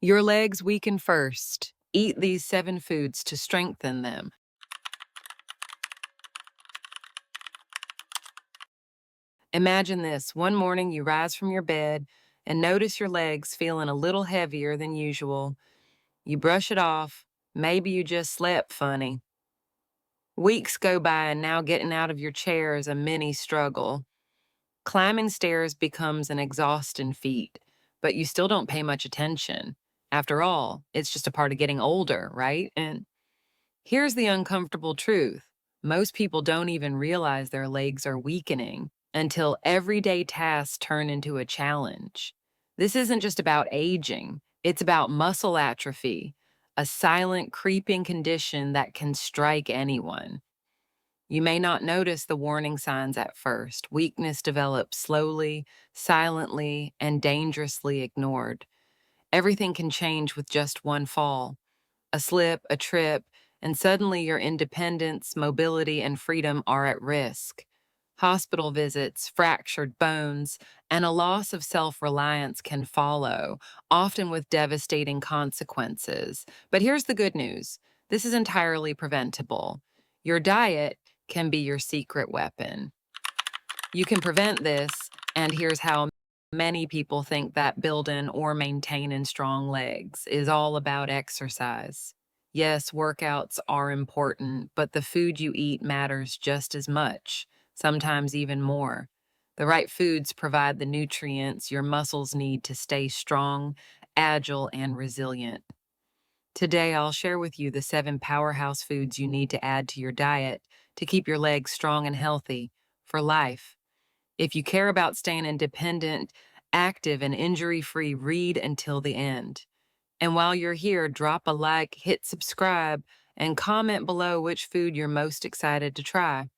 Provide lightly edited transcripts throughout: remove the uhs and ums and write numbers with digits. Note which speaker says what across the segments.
Speaker 1: Your legs weaken first. Eat these 7 foods to strengthen them. Imagine this. One morning you rise from your bed and notice your legs feeling a little heavier than usual. You brush it off. Maybe you just slept funny. Weeks go by and now getting out of your chair is a mini struggle. Climbing stairs becomes an exhausting feat, but you still don't pay much attention. After all, it's just a part of getting older, right? And here's the uncomfortable truth. Most people don't even realize their legs are weakening until everyday tasks turn into a challenge. This isn't just about aging, it's about muscle atrophy, a silent, creeping condition that can strike anyone. You may not notice the warning signs at first. Weakness develops slowly, silently, and dangerously ignored. Everything can change with just one fall, a slip, a trip, and suddenly your independence, mobility, and freedom are at risk. Hospital visits, fractured bones, and a loss of self reliance can follow, often with devastating consequences. But here's the good news: this is entirely preventable. Your diet can be your secret weapon. You can prevent this, and here's how. Many people think that building or maintaining strong legs is all about exercise. Yes, workouts are important, but the food you eat matters just as much, sometimes even more. The right foods provide the nutrients your muscles need to stay strong, agile, and resilient. Today, I'll share with you the 7 powerhouse foods you need to add to your diet to keep your legs strong and healthy for life. If you care about staying independent, active, and injury free, read until the end. And while you're here, drop a like, hit subscribe, and comment below which food you're most excited to try.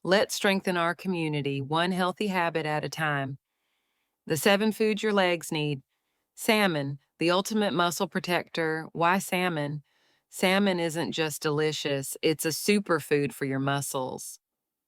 Speaker 1: Let's strengthen our community, one healthy habit at a time. The 7 foods your legs need. Salmon, the ultimate muscle protector. Why salmon? Salmon isn't just delicious, it's a superfood for your muscles.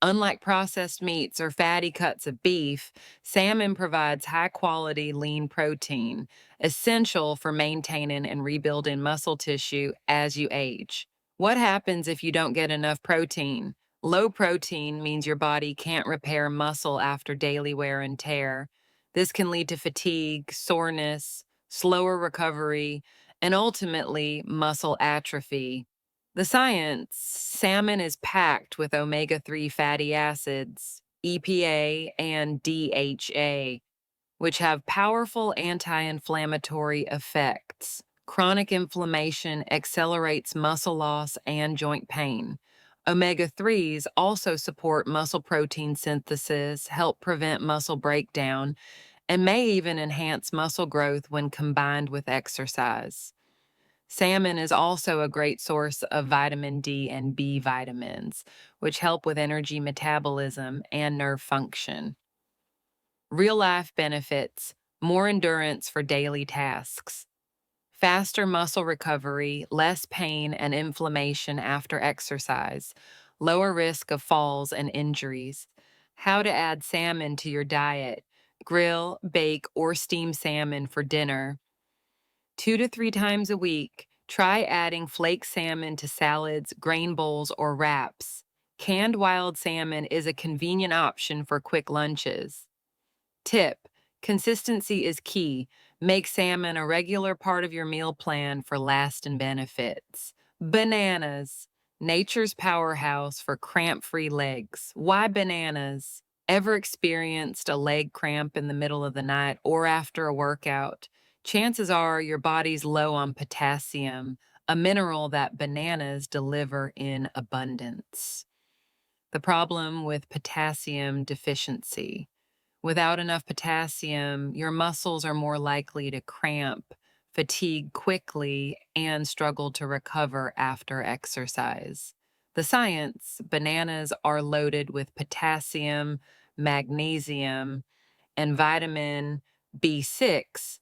Speaker 1: Unlike processed meats or fatty cuts of beef, salmon provides high quality lean protein, essential for maintaining and rebuilding muscle tissue as you age. What happens if you don't get enough protein? Low protein means your body can't repair muscle after daily wear and tear. This can lead to fatigue, soreness, slower recovery, and ultimately muscle atrophy. The science: salmon is packed with omega-3 fatty acids, EPA, and DHA, which have powerful anti-inflammatory effects. Chronic inflammation accelerates muscle loss and joint pain. Omega-3s also support muscle protein synthesis, help prevent muscle breakdown, and may even enhance muscle growth when combined with exercise. Salmon is also a great source of vitamin D and B vitamins, which help with energy metabolism and nerve function. Real life benefits: more endurance for daily tasks, faster muscle recovery, less pain and inflammation after exercise, lower risk of falls and injuries. How to add salmon to your diet: grill, bake, or steam salmon for dinner 2 to 3 times a week. Try adding flake salmon to salads, grain bowls, or wraps. Canned wild salmon is a convenient option for quick lunches. Tip: consistency is key. Make salmon a regular part of your meal plan for lasting benefits. Bananas, nature's powerhouse for cramp free legs. Why bananas? Ever experienced a leg cramp in the middle of the night or after a workout? Chances are your body's low on potassium, a mineral that bananas deliver in abundance. The problem with potassium deficiency: without enough potassium, your muscles are more likely to cramp, fatigue quickly, and struggle to recover after exercise. The science: bananas are loaded with potassium, magnesium, and vitamin B6,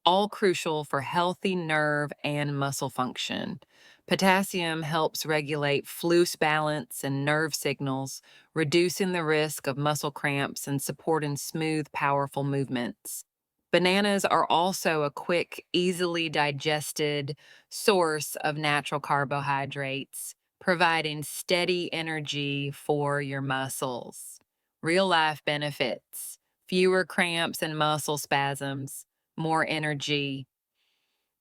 Speaker 1: all crucial for healthy nerve and muscle function. Potassium helps regulate fluid balance and nerve signals, reducing the risk of muscle cramps and supporting smooth, powerful movements. Bananas are also a quick, easily digested source of natural carbohydrates, providing steady energy for your muscles. Real life benefits: fewer cramps and muscle spasms, more energy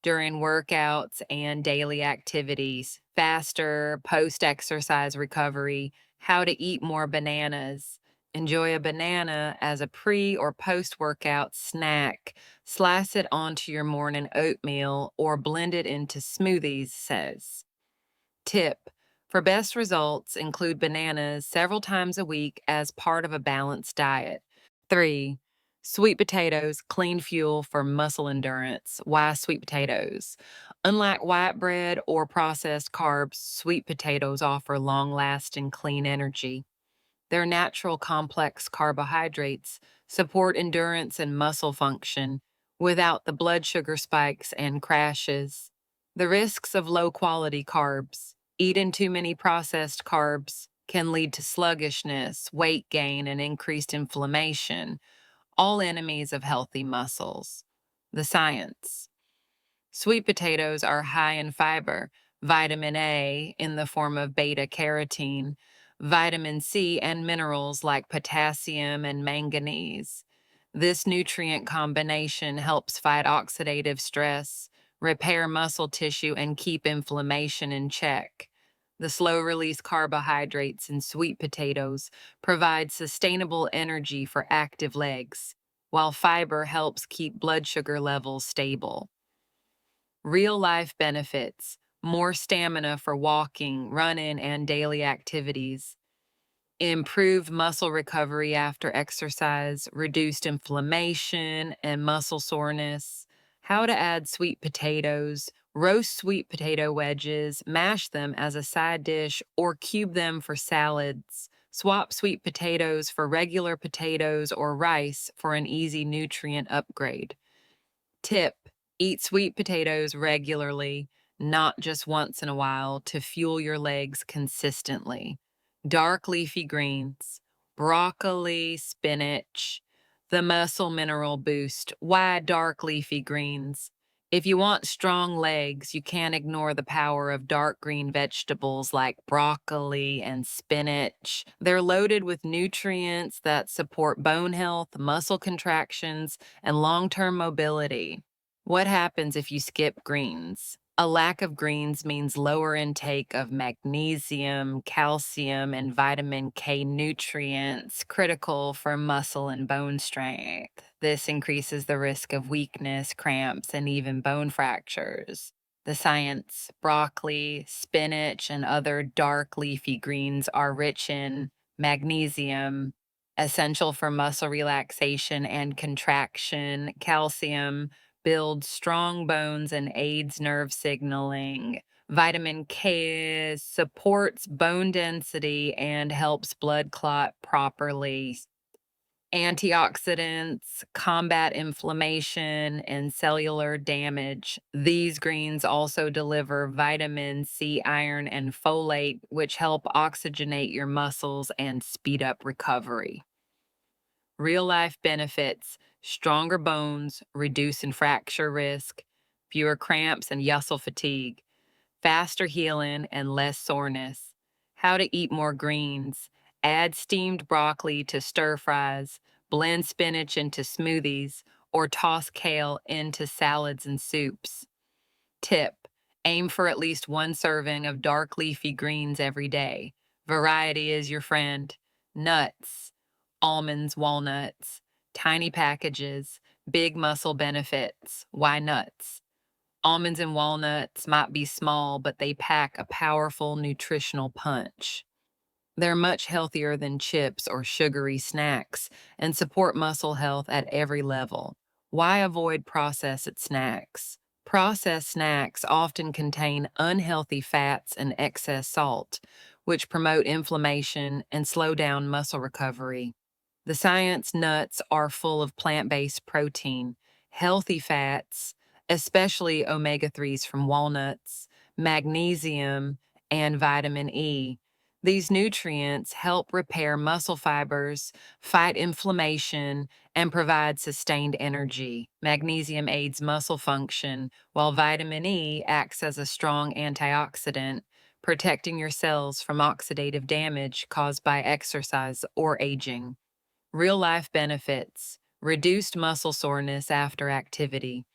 Speaker 1: during workouts and daily activities, faster post exercise recovery, how to eat more bananas. Enjoy a banana as a pre or post workout snack. Slice it onto your morning oatmeal or blend it into smoothies, says. Tip: for best results, include bananas several times a week as part of a balanced diet. 3. Sweet potatoes, clean fuel for muscle endurance. Why sweet potatoes? Unlike white bread or processed carbs, sweet potatoes offer long lasting clean energy. Their natural complex carbohydrates support endurance and muscle function without the blood sugar spikes and crashes. The risks of low quality carbs: eating too many processed carbs can lead to sluggishness, weight gain, and increased inflammation, all enemies of healthy muscles. The science: sweet potatoes are high in fiber, vitamin A in the form of beta carotene, vitamin C, and minerals like potassium and manganese. This nutrient combination helps fight oxidative stress, repair muscle tissue, and keep inflammation in check. The slow release carbohydrates in sweet potatoes provide sustainable energy for active legs, while fiber helps keep blood sugar levels stable. Real life benefits: more stamina for walking, running, and daily activities, improved muscle recovery after exercise, reduced inflammation and muscle soreness. How to add sweet potatoes: roast sweet potato wedges, mash them as a side dish, or cube them for salads. Swap sweet potatoes for regular potatoes or rice for an easy nutrient upgrade. Tip: eat sweet potatoes regularly, not just once in a while, to fuel your legs consistently. Dark leafy greens, broccoli, spinach, the muscle mineral boost. Why dark leafy greens? If you want strong legs, you can't ignore the power of dark green vegetables like broccoli and spinach. They're loaded with nutrients that support bone health, muscle contractions, and long term mobility. What happens if you skip greens? A lack of greens means lower intake of magnesium, calcium, and vitamin K nutrients critical for muscle and bone strength. This increases the risk of weakness, cramps, and even bone fractures. The science: broccoli, spinach, and other dark leafy greens are rich in magnesium, essential for muscle relaxation and contraction, calcium, builds strong bones and aids nerve signaling. Vitamin K supports bone density and helps blood clot properly. Antioxidants combat inflammation and cellular damage. These greens also deliver vitamin C, iron, and folate, which help oxygenate your muscles and speed up recovery. Real life benefits: stronger bones, reducing fracture risk, fewer cramps and muscle fatigue, faster healing, and less soreness. How to eat more greens: add steamed broccoli to stir fries, blend spinach into smoothies, or toss kale into salads and soups. Tip: aim for at least one serving of dark leafy greens every day. Variety is your friend. Nuts: almonds, walnuts, tiny packages, big muscle benefits. Why nuts? Almonds and walnuts might be small, but they pack a powerful nutritional punch. They're much healthier than chips or sugary snacks and support muscle health at every level. Why avoid processed snacks? Processed snacks often contain unhealthy fats and excess salt, which promote inflammation and slow down muscle recovery. The science: nuts are full of plant based protein, healthy fats, especially omega 3s from walnuts, magnesium, and vitamin E. These nutrients help repair muscle fibers, fight inflammation, and provide sustained energy. Magnesium aids muscle function, while vitamin E acts as a strong antioxidant, protecting your cells from oxidative damage caused by exercise or aging. Real life benefits: reduced muscle soreness after activity,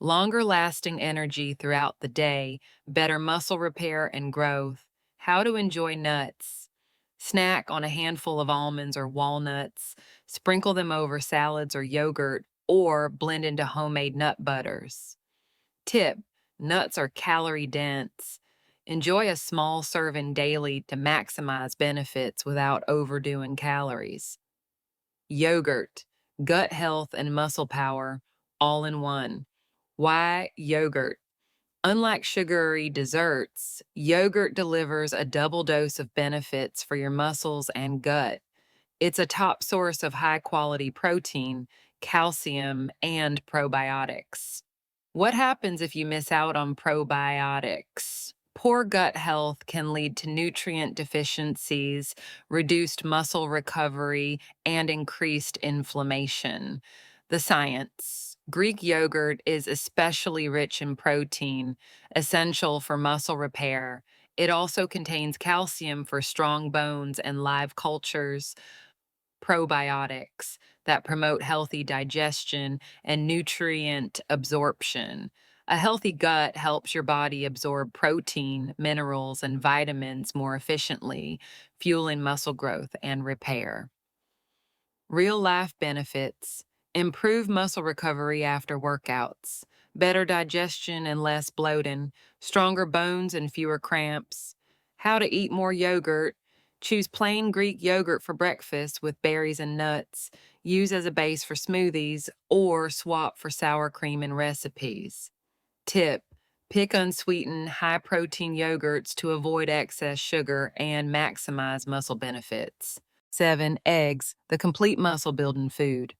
Speaker 1: longer lasting energy throughout the day, better muscle repair and growth. How to enjoy nuts: snack on a handful of almonds or walnuts, sprinkle them over salads or yogurt, or blend into homemade nut butters. Tip: nuts are calorie dense. Enjoy a small serving daily to maximize benefits without overdoing calories. Yogurt, gut health and muscle power, all in one. Why yogurt? Unlike sugary desserts, yogurt delivers a double dose of benefits for your muscles and gut. It's a top source of high quality protein, calcium, and probiotics. What happens if you miss out on probiotics? Poor gut health can lead to nutrient deficiencies, reduced muscle recovery, and increased inflammation. The science: Greek yogurt is especially rich in protein, essential for muscle repair. It also contains calcium for strong bones and live cultures, probiotics that promote healthy digestion and nutrient absorption. A healthy gut helps your body absorb protein, minerals, and vitamins more efficiently, fueling muscle growth and repair. Real life benefits: improve muscle recovery after workouts, better digestion and less bloating, stronger bones and fewer cramps. How to eat more yogurt: choose plain Greek yogurt for breakfast with berries and nuts, use as a base for smoothies, or swap for sour cream in recipes. Tip: pick unsweetened, high protein yogurts to avoid excess sugar and maximize muscle benefits. 7. Eggs, the complete muscle building food.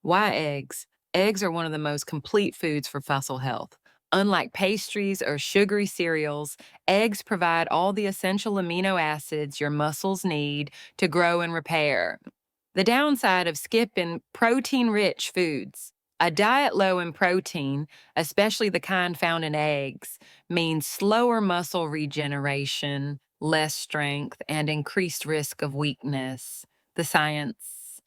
Speaker 1: Why eggs? Eggs are one of the most complete foods for muscle health. Unlike pastries or sugary cereals, eggs provide all the essential amino acids your muscles need to grow and repair. The downside of skipping protein rich foods: a diet low in protein, especially the kind found in eggs, means slower muscle regeneration, less strength, and increased risk of weakness. The science: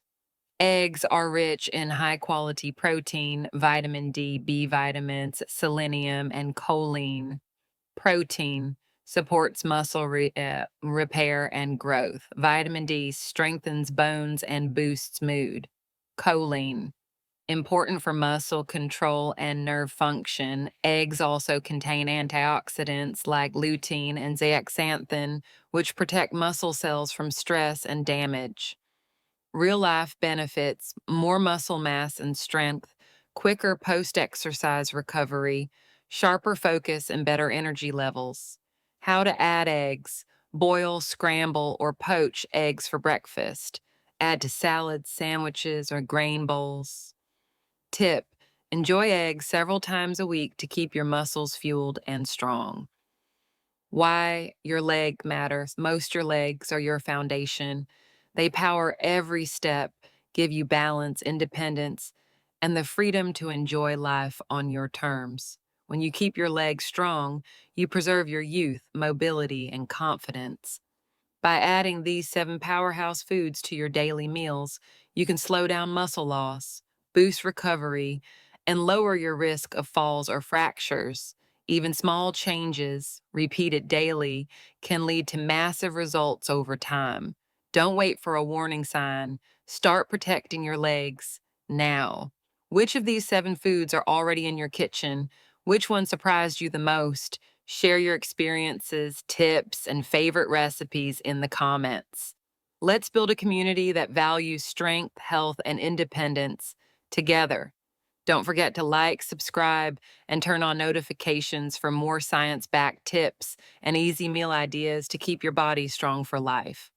Speaker 1: eggs are rich in high quality protein, vitamin D, B vitamins, selenium, and choline. Protein supports muscle repair and growth. Vitamin D strengthens bones and boosts mood. Choline, important for muscle control and nerve function. Eggs also contain antioxidants like lutein and zeaxanthin, which protect muscle cells from stress and damage. Real life benefits: more muscle mass and strength, quicker post exercise recovery, sharper focus, and better energy levels. How to add eggs: boil, scramble, or poach eggs for breakfast. Add to salads, sandwiches, or grain bowls. Tip: enjoy eggs several times a week to keep your muscles fueled and strong. Why your leg matters. Most your legs are your foundation. They power every step, give you balance, independence, and the freedom to enjoy life on your terms. When you keep your legs strong, you preserve your youth, mobility, and confidence. By adding these 7 powerhouse foods to your daily meals, you can slow down muscle loss, boost recovery, and lower your risk of falls or fractures. Even small changes, repeated daily, can lead to massive results over time. Don't wait for a warning sign. Start protecting your legs now. Which of these 7 foods are already in your kitchen? Which one surprised you the most? Share your experiences, tips, and favorite recipes in the comments. Let's build a community that values strength, health, and independence together. Don't forget to like, subscribe, and turn on notifications for more science backed tips and easy meal ideas to keep your body strong for life.